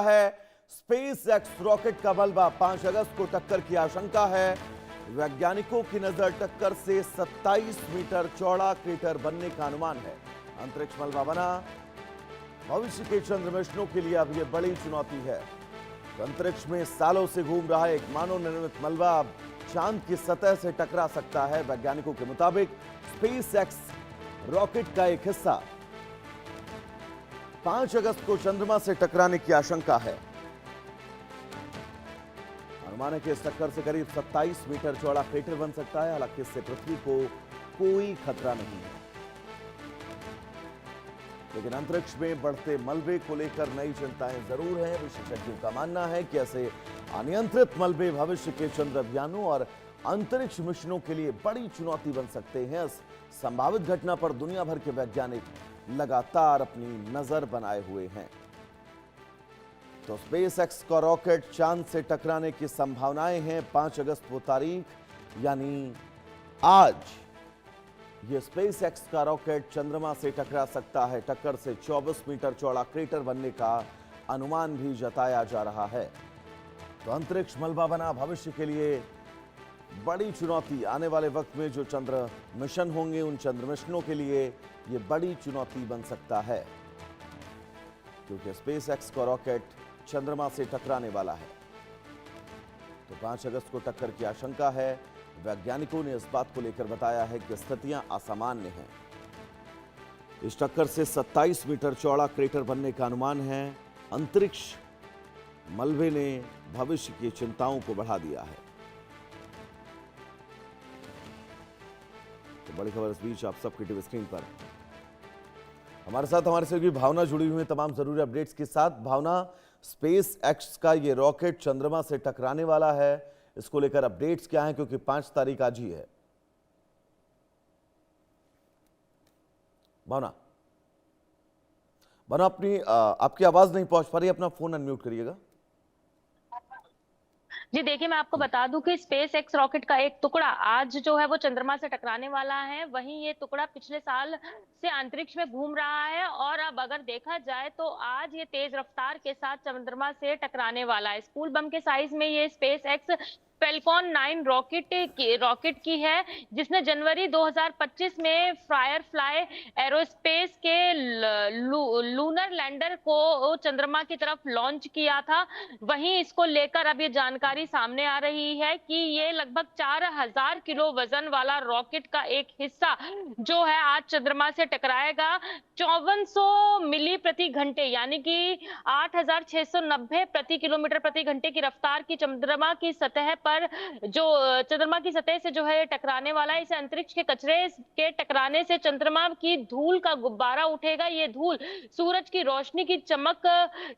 है। Space x rocket का मलबा 5 अगस्त को टक्कर की आशंका है। वैज्ञानिकों की नजर टक्कर से 27 मीटर चौड़ा क्रेटर बनने का अनुमान है। अंतरिक्ष मलबा बना, भविष्य के चंद्र मिशनों के लिए अब यह बड़ी चुनौती है। तो अंतरिक्ष में सालों से घूम रहा एक मानव निर्मित मलबा अब चांद की सतह से टकरा सकता है। वैज्ञानिकों के मुताबिक स्पेस एक्स रॉकेट का एक हिस्सा 5 अगस्त को चंद्रमा से टकराने की आशंका है। अनुमान है कि इस टक्कर से करीब 27 मीटर चौड़ा क्रेटर बन सकता है। हालांकि इससे पृथ्वी को कोई खतरा नहीं है, लेकिन अंतरिक्ष में बढ़ते मलबे को लेकर नई चिंताएं जरूर हैं। विशेषज्ञों का मानना है कि ऐसे अनियंत्रित मलबे भविष्य के चंद्र अभियानों और अंतरिक्ष मिशनों के लिए बड़ी चुनौती बन सकते हैं। इस संभावित घटना पर दुनिया भर के वैज्ञानिक लगातार अपनी नजर बनाए हुए हैं। तो स्पेस एक्स का रॉकेट चांद से टकराने की संभावनाएं हैं। 5 अगस्त वो तारीख, यानी आज ये स्पेस एक्स का रॉकेट चंद्रमा से टकरा सकता है। टक्कर से 24 मीटर चौड़ा क्रेटर बनने का अनुमान भी जताया जा रहा है। तो अंतरिक्ष मलबा बना, भविष्य के लिए बड़ी चुनौती। आने वाले वक्त में जो चंद्र मिशन होंगे, उन चंद्र मिशनों के लिए ये बड़ी चुनौती बन सकता है, क्योंकि स्पेस एक्स का रॉकेट चंद्रमा से टकराने वाला है। तो 5 अगस्त को टक्कर की आशंका है। वैज्ञानिकों ने इस बात को लेकर बताया है कि स्थितियां असामान्य हैं। इस टक्कर से 27 मीटर चौड़ा क्रेटर बनने का अनुमान है। अंतरिक्ष मलबे ने भविष्य की चिंताओं को बढ़ा दिया है। तो बड़ी खबर इस बीच आप सबकी टीवी स्क्रीन पर। हमारे साथ हमारे सहयोगी भावना जुड़ी हुई है तमाम जरूरी अपडेट्स के साथ। भावना, स्पेस एक्स का ये रॉकेट चंद्रमा से टकराने वाला है, इसको लेकर अपडेट्स क्या हैं, क्योंकि 5 तारीख आज ही है। भावना, अपनी आपकी आवाज नहीं पहुंच पा रही, अपना फोन अनम्यूट करिएगा। जी देखिए, मैं आपको बता दूं कि स्पेस एक्स रॉकेट का एक टुकड़ा आज जो है वो चंद्रमा से टकराने वाला है। वहीं ये टुकड़ा पिछले साल से अंतरिक्ष में घूम रहा है और अब अगर देखा जाए तो आज ये तेज रफ्तार के साथ चंद्रमा से टकराने वाला है। स्कूल बम के साइज में ये स्पेस एक्स फेल्कॉन 9 रॉकेट की है, जिसने जनवरी 2025 में फायरफ्लाई एरोस्पेस के लूनर लैंडर को चंद्रमा की तरफ लॉन्च किया था। वहीं इसको लेकर अब ये जानकारी सामने आ रही है कि ये लगभग 4000 किलो वजन वाला रॉकेट का एक हिस्सा जो है आज चंद्रमा से टकराएगा। 5400 मिली प्रति घंटे यानी कि 8690 प्रति किलोमीटर प्रति घंटे की रफ्तार की चंद्रमा की सतह पर जो चंद्रमा की सतह से जो है टकराने वाला है। इसे अंतरिक्ष के कचरे के टकराने से चंद्रमा की धूल का गुब्बारा उठेगा। ये धूल सूरज की रोशनी की चमक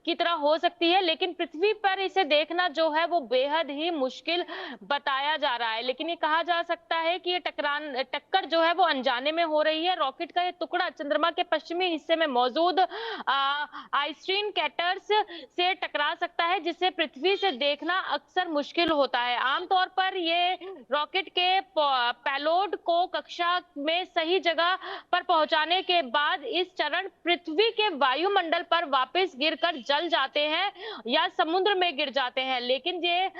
की तरह हो सकती है, लेकिन पृथ्वी पर इसे देखना जो है वो बेहद ही मुश्किल बताया जा रहा है। लेकिन ये कहा जा सकता है कि ये टक्कर जो है वो अनजाने में हो रही है। रॉकेट का ये टुकड़ा चंद्रमा के पश्चिमी हिस्से में मौजूद आइस्ट्रीन कैटर्स से टकरा सकता है, जिसे पृथ्वी से देखना अक्सर मुश्किल होता है। आमतौर पर ये रॉकेट के पेलोड को कक्षा में सही जगह पर पहुंचाने के बाद इस चरण पृथ्वी के वायुमंडल पर वापस गिरकर जल जाते हैं या समुद्र में गिर जाते हैं। लेकिन ये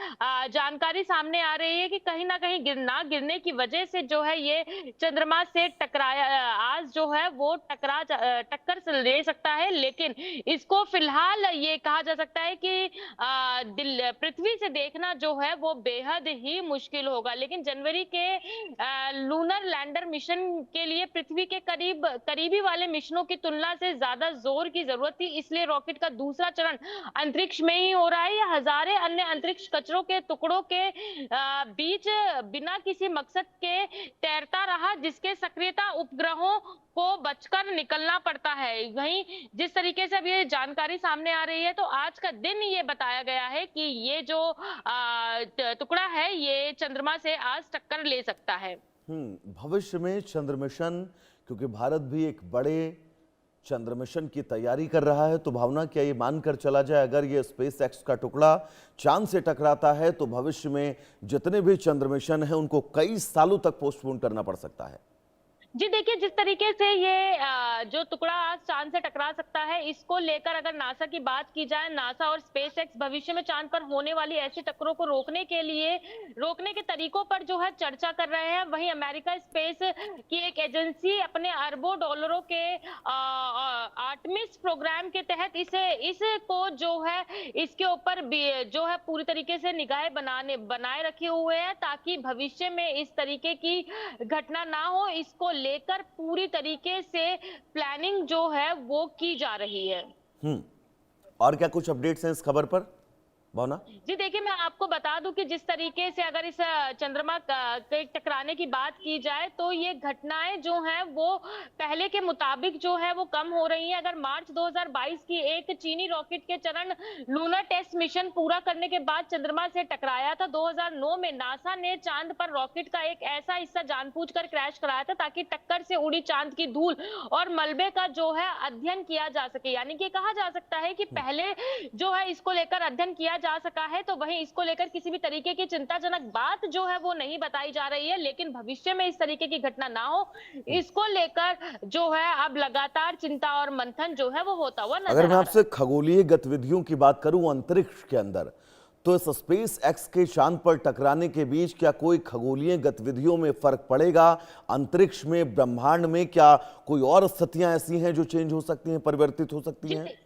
जानकारी सामने आ रही है कि कहीं ना कहीं गिरने की वजह से जो है ये चंद्रमा से टकराया आज जो है वो टक्कर से ले सकता है। लेकिन इसको फिलहाल ये कहा जा सकता है कि पृथ्वी से देखना जो है वो बेहद ही मुश्किल होगा। लेकिन जनवरी के लूनर लैंडर मिशन के लिए पृथ्वी के करीबी वाले मिशनों की तुलना से ज्यादा जोर की जरूरत थी, इसलिए रॉकेट का दूसरा चरण अंतरिक्ष में ही हो रहा है। यह हजारे अन्य अंतरिक्ष कचरों के टुकड़ों के बीच बिना किसी मकसद के तैरता रहा, जिसके सक्रियता उपग्रहों को बचकर निकलना पड़ता है। वहीं जिस तरीके से अब ये जानकारी सामने आ रही है, तो आज का दिन ये बताया गया है कि ये जो टुकड़ा है ये चंद्रमा से आज टक्कर ले सकता है। भविष्य में चंद्र मिशन, क्योंकि भारत भी एक बड़े चंद्र मिशन की तैयारी कर रहा है, तो भावना क्या ये मानकर चला जाए अगर ये स्पेस एक्स का टुकड़ा चांद से टकराता है तो भविष्य में जितने भी चंद्र मिशन हैं उनको कई सालों तक पोस्टपोन करना पड़ सकता है? जी देखिए, जिस तरीके से ये जो टुकड़ा आज चाँद से टकरा सकता है, इसको लेकर अगर नासा की बात की जाए, नासा और स्पेसएक्स भविष्य में चाँद पर होने वाली ऐसी टक्करों को रोकने के तरीकों पर जो है चर्चा कर रहे हैं। वहीं अमेरिका स्पेस की एक एजेंसी अपने अरबों डॉलरों के आर्टेमिस प्रोग्राम के तहत इसको जो है इसके ऊपर जो है पूरी तरीके से निगाहें बनाए रखे हुए हैं, ताकि भविष्य में इस तरीके की घटना ना हो, इसको लेकर पूरी तरीके से प्लानिंग जो है वो की जा रही है। और क्या कुछ अपडेट्स हैं इस खबर पर, भावना? जी देखिए, मैं आपको बता दूं कि जिस तरीके से अगर इस चंद्रमा के टकराने की बात की जाए, तो ये घटनाएं जो हैं वो पहले के मुताबिक जो है वो कम हो रही हैं। अगर मार्च 2022 की एक चीनी रॉकेट के चरण लूनर टेस्ट मिशन पूरा करने के बाद चंद्रमा से टकराया था, 2009 में नासा ने चांद पर रॉकेट का एक ऐसा हिस्सा जानबूझकर क्रैश कराया था ताकि टक्कर से उड़ी चांद की धूल और मलबे का जो है अध्ययन किया जा सके। यानी कि कहा जा सकता है कि पहले जो है इसको लेकर अध्ययन किया जा सका है, तो वहीं इसको लेकर किसी भी तरीके की चिंताजनक बात जो है वो नहीं बताई जा रही है। लेकिन भविष्य में इस तरीके की घटना ना हो, इसको लेकर जो है अब लगातार चिंता और मंथन जो है वो होता हुआ नजर अगर मैं आ रहा आपसे खगोलीय गतिविधियों की बात करूं अंतरिक्ष के अंदर, तो इस स्पेस एक्स के चांद पर टकराने के बीच क्या कोई खगोलीय गतिविधियों में फर्क पड़ेगा? अंतरिक्ष में, ब्रह्मांड में क्या कोई और स्थितियां ऐसी हैं जो चेंज हो सकती हैं, परिवर्तित हो सकती हैं?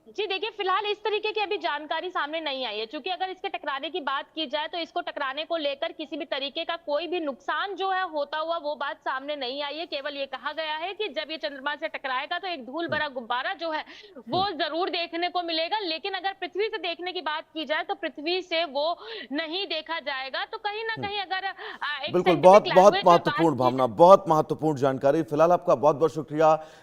जी देखिए, फिलहाल इस तरीके की अभी जानकारी सामने नहीं आई है, क्योंकि अगर इसके टकराने की बात की जाए तो इसको टकराने को लेकर किसी भी तरीके का कोई भी नुकसान जो है होता हुआ वो बात सामने नहीं आई है। केवल ये कहा गया है कि जब ये चंद्रमा से टकराएगा तो एक धूल भरा गुब्बारा जो है वो जरूर देखने को मिलेगा, लेकिन अगर पृथ्वी से देखने की बात की जाए तो पृथ्वी से वो नहीं देखा जाएगा। तो कहीं ना कहीं अगर एक बिल्कुल, साइंटिफिक बहुत बहुत लैंग्वेज में बात महत्वपूर्ण की भावना, बहुत महत्वपूर्ण जानकारी। फिलहाल आपका बहुत बहुत शुक्रिया।